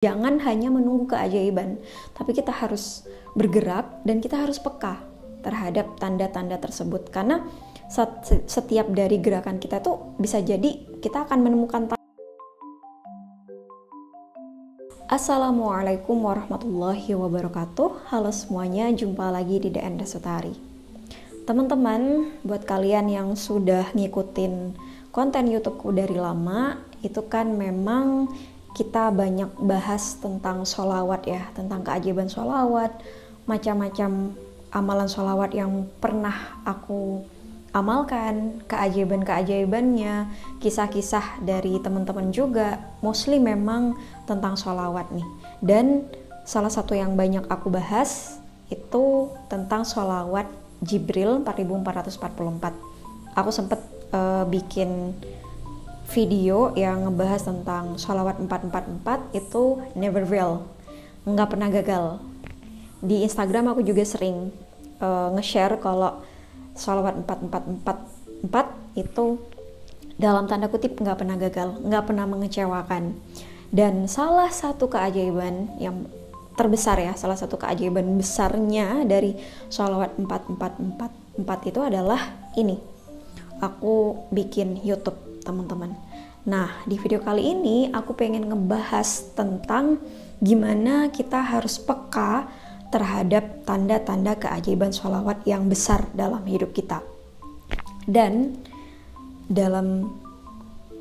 Jangan hanya menunggu keajaiban, tapi kita harus bergerak dan kita harus peka terhadap tanda-tanda tersebut. Karena setiap dari gerakan kita tuh bisa jadi kita akan menemukan Assalamualaikum warahmatullahi wabarakatuh. Halo semuanya, jumpa lagi di DN Resutari. Teman-teman, buat kalian yang sudah ngikutin konten YouTubeku dari lama, itu kan memang kita banyak bahas tentang sholawat ya, tentang keajaiban sholawat, macam-macam amalan sholawat yang pernah aku amalkan, keajaiban-keajaibannya, kisah-kisah dari teman-teman juga, mostly memang tentang sholawat nih. Dan salah satu yang banyak aku bahas itu tentang sholawat Jibril 4444. Aku sempet bikin video yang ngebahas tentang sholawat 444 itu never fail, nggak pernah gagal. Di Instagram aku juga sering nge-share kalau sholawat 4444 itu dalam tanda kutip nggak pernah gagal, nggak pernah mengecewakan. Dan salah satu keajaiban yang terbesar ya, salah satu keajaiban besarnya dari sholawat 4444 itu adalah ini. Aku bikin YouTube, teman-teman. Nah, di video kali ini aku pengen ngebahas tentang gimana kita harus peka terhadap tanda-tanda keajaiban sholawat yang besar dalam hidup kita. Dan dalam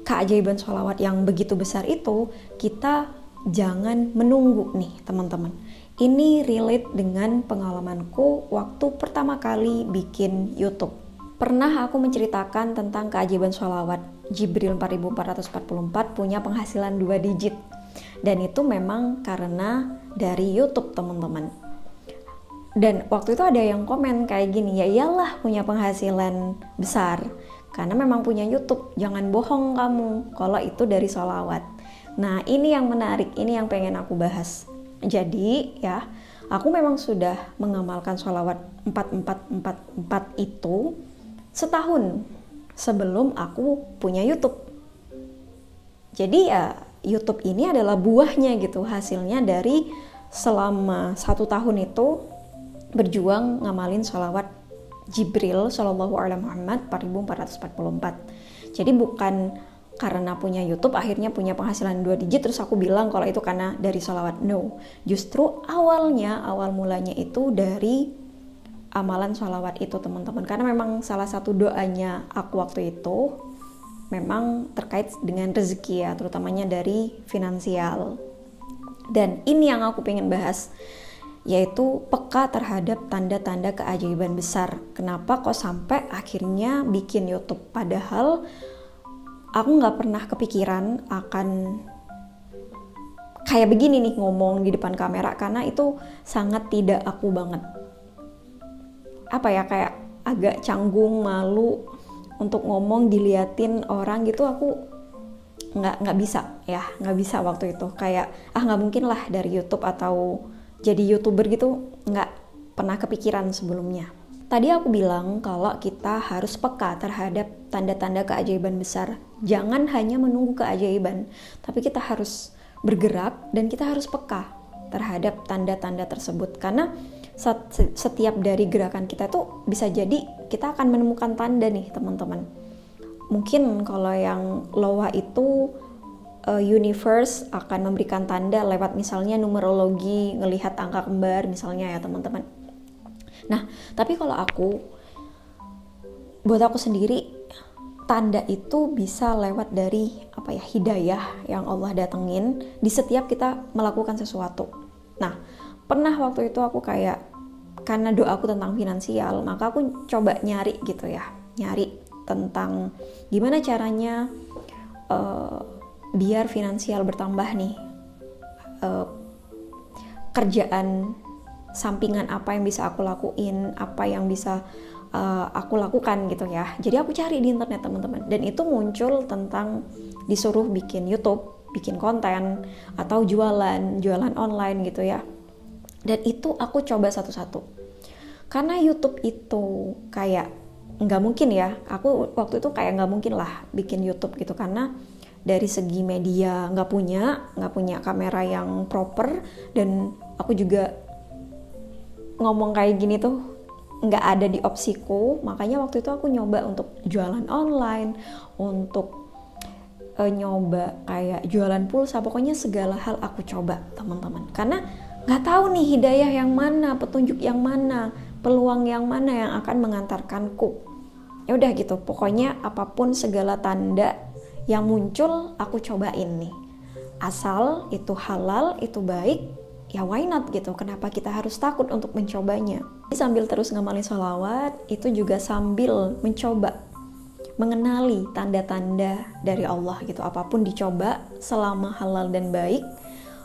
keajaiban sholawat yang begitu besar itu, kita jangan menunggu nih, teman-teman. Ini relate dengan pengalamanku waktu pertama kali bikin YouTube. Pernah aku menceritakan tentang keajaiban sholawat Jibril 4444 punya penghasilan 2 digit. Dan itu memang karena dari YouTube, teman-teman. Dan waktu itu ada yang komen kayak gini, ya iyalah punya penghasilan besar karena memang punya YouTube, jangan bohong kamu kalau itu dari sholawat. Nah, ini yang menarik, ini yang pengen aku bahas. Jadi ya, aku memang sudah mengamalkan sholawat 4444 itu setahun sebelum aku punya YouTube. Jadi ya YouTube ini adalah buahnya gitu, hasilnya dari selama 1 tahun itu berjuang ngamalin sholawat Jibril Shallallahu Alaihi Muhammad 4444. Jadi bukan karena punya YouTube akhirnya punya penghasilan 2 digit terus aku bilang kalau itu karena dari sholawat. No, justru awal mulanya itu dari amalan sholawat itu, teman-teman. Karena memang salah satu doanya aku waktu itu memang terkait dengan rezeki ya, terutamanya dari finansial. Dan ini yang aku pengen bahas, yaitu peka terhadap tanda-tanda keajaiban besar. Kenapa kok sampai akhirnya bikin YouTube, padahal aku gak pernah kepikiran akan kayak begini nih ngomong di depan kamera, karena itu sangat tidak aku banget. Apa ya, kayak agak canggung, malu untuk ngomong diliatin orang gitu. Aku nggak bisa waktu itu, kayak nggak mungkin lah dari YouTube atau jadi YouTuber gitu, nggak pernah kepikiran sebelumnya. Tadi aku bilang kalau kita harus peka terhadap tanda-tanda keajaiban besar. Jangan hanya menunggu keajaiban, tapi kita harus bergerak dan kita harus peka terhadap tanda-tanda tersebut. Karena setiap dari gerakan kita tuh bisa jadi kita akan menemukan tanda nih, teman-teman. Mungkin kalau yang lowa itu universe akan memberikan tanda lewat misalnya numerologi, ngelihat angka kembar misalnya ya, teman-teman. Nah, tapi kalau buat aku sendiri, tanda itu bisa lewat dari hidayah yang Allah datengin di setiap kita melakukan sesuatu. Nah, pernah waktu itu aku karena doaku tentang finansial, maka aku coba nyari tentang gimana caranya biar finansial bertambah nih, kerjaan sampingan apa yang bisa aku lakuin, apa yang bisa aku lakukan gitu ya. Jadi aku cari di internet, teman-teman, dan itu muncul tentang disuruh bikin YouTube, bikin konten atau jualan online gitu ya. Dan itu aku coba satu-satu, karena YouTube itu kayak nggak mungkin ya, aku waktu itu kayak nggak mungkin lah bikin YouTube gitu, karena dari segi media nggak punya kamera yang proper, dan aku juga ngomong kayak gini tuh nggak ada di opsiku. Makanya waktu itu aku nyoba untuk jualan online, untuk nyoba kayak jualan pulsa, pokoknya segala hal aku coba teman-teman, karena nggak tahu nih hidayah yang mana, petunjuk yang mana, peluang yang mana yang akan mengantarkanku. Ya udah gitu, pokoknya apapun segala tanda yang muncul aku cobain nih, asal itu halal, itu baik, ya why not gitu, kenapa kita harus takut untuk mencobanya. Sambil terus ngamalin sholawat, itu juga sambil mencoba mengenali tanda-tanda dari Allah gitu, apapun dicoba selama halal dan baik.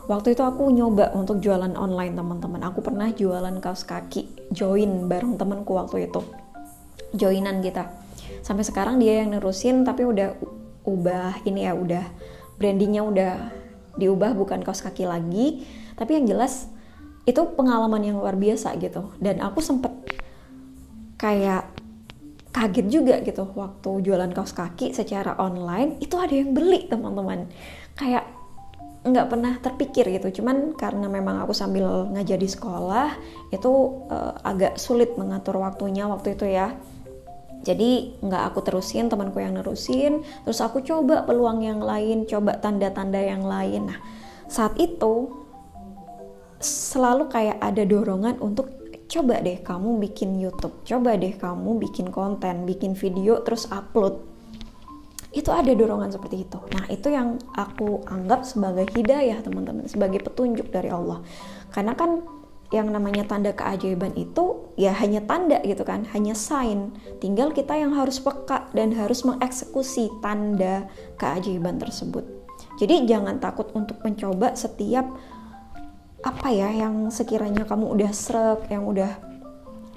Waktu itu aku nyoba untuk jualan online teman-teman, aku pernah jualan kaos kaki, join bareng temanku waktu itu, joinan kita. Sampai sekarang dia yang nerusin, tapi udah ubah ini ya, udah brandingnya udah diubah, bukan kaos kaki lagi. Tapi yang jelas itu pengalaman yang luar biasa gitu, dan aku sempet kayak kaget juga gitu waktu jualan kaos kaki secara online itu ada yang beli teman-teman, kayak nggak pernah terpikir gitu. Cuman karena memang aku sambil ngajar di sekolah itu agak sulit mengatur waktunya waktu itu ya, jadi nggak aku terusin, temanku yang nerusin. Terus aku coba peluang yang lain, coba tanda-tanda yang lain. Nah saat itu selalu kayak ada dorongan untuk coba deh kamu bikin YouTube, coba deh kamu bikin konten, bikin video terus upload. Itu ada dorongan seperti itu. Nah itu yang aku anggap sebagai hidayah teman-teman, sebagai petunjuk dari Allah. Karena kan yang namanya tanda keajaiban itu ya hanya tanda gitu kan, hanya sign. Tinggal kita yang harus peka dan harus mengeksekusi tanda keajaiban tersebut. Jadi jangan takut untuk mencoba setiap apa ya yang sekiranya kamu udah srek, yang udah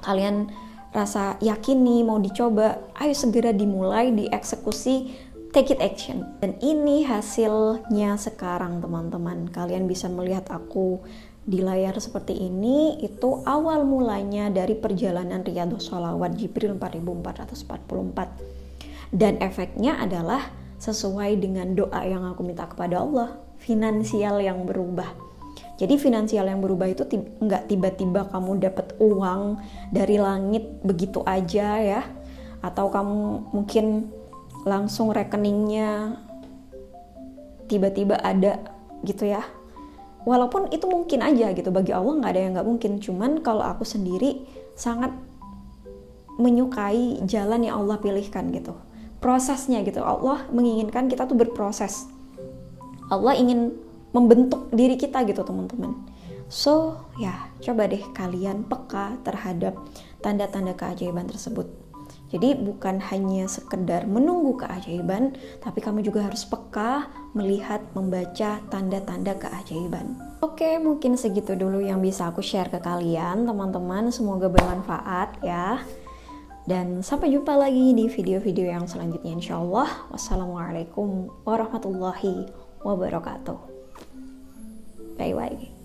kalian rasa yakini mau dicoba, ayo segera dimulai, dieksekusi, take it action. Dan ini hasilnya sekarang teman-teman, kalian bisa melihat aku di layar seperti ini. Itu awal mulanya dari perjalanan Riyadhus Sholawat Jibril 4444, dan efeknya adalah sesuai dengan doa yang aku minta kepada Allah, finansial yang berubah. Jadi finansial yang berubah itu nggak tiba-tiba kamu dapat uang dari langit begitu aja ya, atau kamu mungkin langsung rekeningnya tiba-tiba ada gitu ya. Walaupun itu mungkin aja gitu, bagi Allah nggak ada yang nggak mungkin. Cuman kalau aku sendiri sangat menyukai jalan yang Allah pilihkan gitu, prosesnya gitu. Allah menginginkan kita tuh berproses. Allah ingin membentuk diri kita gitu teman-teman. So ya coba deh kalian peka terhadap tanda-tanda keajaiban tersebut. Jadi bukan hanya sekedar menunggu keajaiban, tapi kamu juga harus peka melihat, membaca tanda-tanda keajaiban. Oke, mungkin segitu dulu yang bisa aku share ke kalian teman-teman. Semoga bermanfaat ya. Dan sampai jumpa lagi di video-video yang selanjutnya insyaallah. Wassalamualaikum warahmatullahi wabarakatuh. Bye bye.